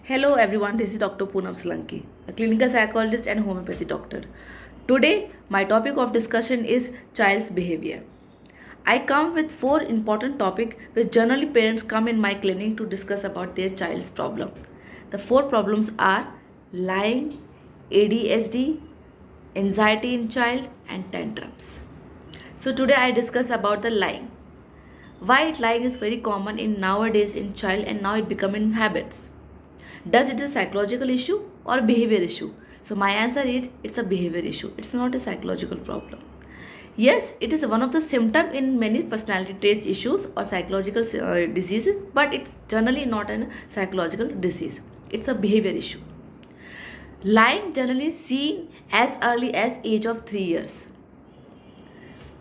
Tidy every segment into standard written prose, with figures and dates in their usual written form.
Hello everyone, this is Dr. Poonam Solanki, a clinical psychologist and homeopathy doctor. Today, my topic of discussion is child's behavior. I come with four important topics which generally parents come in my clinic to discuss about their child's problem. The four problems are lying, ADHD, anxiety in child and tantrums. So today I discuss about the lying. Why lying is very common in nowadays in child and now it becoming habits. Does it is a psychological issue or behavior issue? So my answer is it's a behavior issue. It's not a psychological problem. Yes, it is one of the symptoms in many personality traits issues or psychological diseases, but it's generally not a psychological disease. It's a behavior issue. Lying generally seen as early as age of 3 years.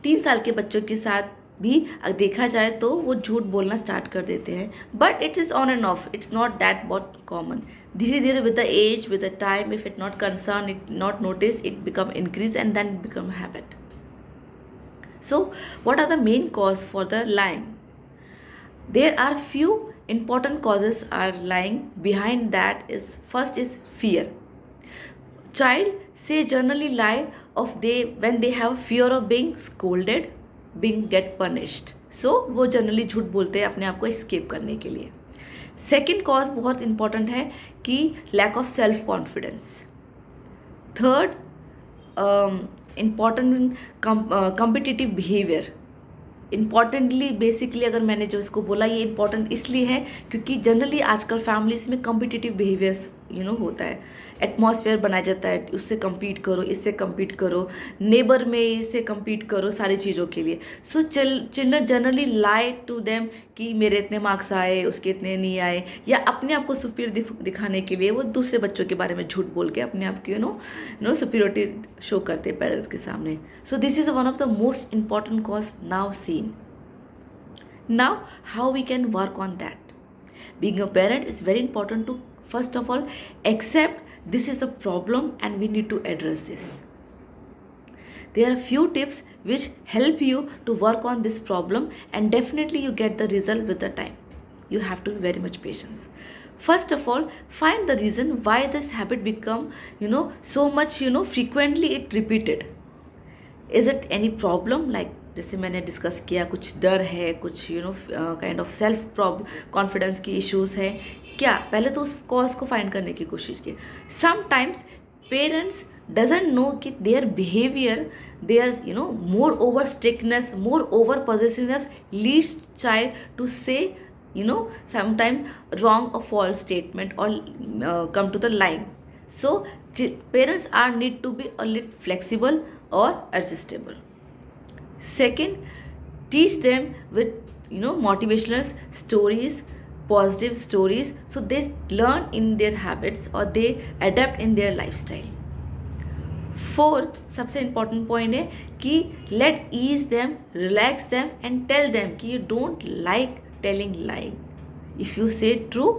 3 साल के बच्चों के साथ भी देखा जाए तो वो झूठ बोलना स्टार्ट कर देते हैं, but it is on and off. It's not that बहुत कॉमन. धीरे धीरे with the age, with the time, if it not concern, it not notice, it become increase and then it become habit. So what are the main cause for the lying? There are few important causes are lying behind that. Is first is fear. Child say generally lie of they when they have fear of being scolded, being get punished. So वो generally झूठ बोलते हैं अपने आप को escape करने के लिए. सेकेंड कॉज बहुत इंपॉर्टेंट है कि lack of self confidence. Third important competitive behaviour. Importantly basically अगर मैंने जो इसको बोला ये इम्पॉर्टेंट इसलिए है क्योंकि जनरली आजकल फैमिलीज में कम्पिटिटिव बिहेवियर्स होता है. एटमॉस्फेयर बनाया जाता है, उससे कम्पीट करो, इससे कम्पीट करो, नेबर में इससे कम्पीट करो, सारी चीज़ों के लिए. So children generally lie to them कि मेरे इतने मार्क्स आए, उसके इतने नहीं आए, या अपने आप को सुपीरियर दिखाने के लिए वो दूसरे बच्चों के बारे में झूठ बोल के अपने आप की सुपीरियोरिटी शो करते हैं पेरेंट्स के सामने. So this is one of the most important cause now seen. Now, how we can work on that? Being a parent is very important to first of all accept this is a problem and we need to address this. There are few tips which help you to work on this problem and definitely you get the result with the time. You have to be very much patient. First of all, find the reason why this habit become so much frequently it repeated. Is it any problem like जैसे मैंने discuss किया, कुछ डर है, कुछ kind of self confidence की issues है क्या? पहले तो उस कॉज को फाइंड करने की कोशिश की. समटाइम्स पेरेंट्स डजेंट नो कि their behaviour, their more over strictness, more over positiveness leads child to say sometime wrong or false statement or come to the line. So parents are need to be a little flexible or adjustable. Second, teach them with motivational stories, positive stories, so they learn in their habits or they adapt in their lifestyle. Fourth, सबसे important point है कि let ease them, relax them and tell them कि you don't like telling lying. If you say true,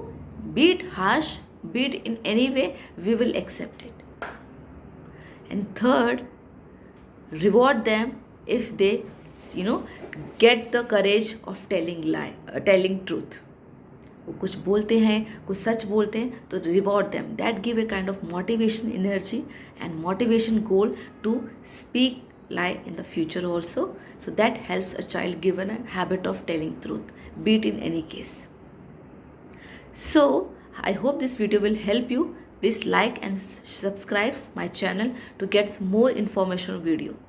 be it harsh, be it in any way, we will accept it. And third, reward them if they get the courage of telling truth. वो कुछ बोलते हैं, कुछ सच बोलते हैं तो reward them. That give a kind of motivation energy and motivation goal to speak lie in the future also. So that helps a child given a habit of telling truth, be it in any case. So I hope this video will help you. Please like and subscribe my channel to get more information video.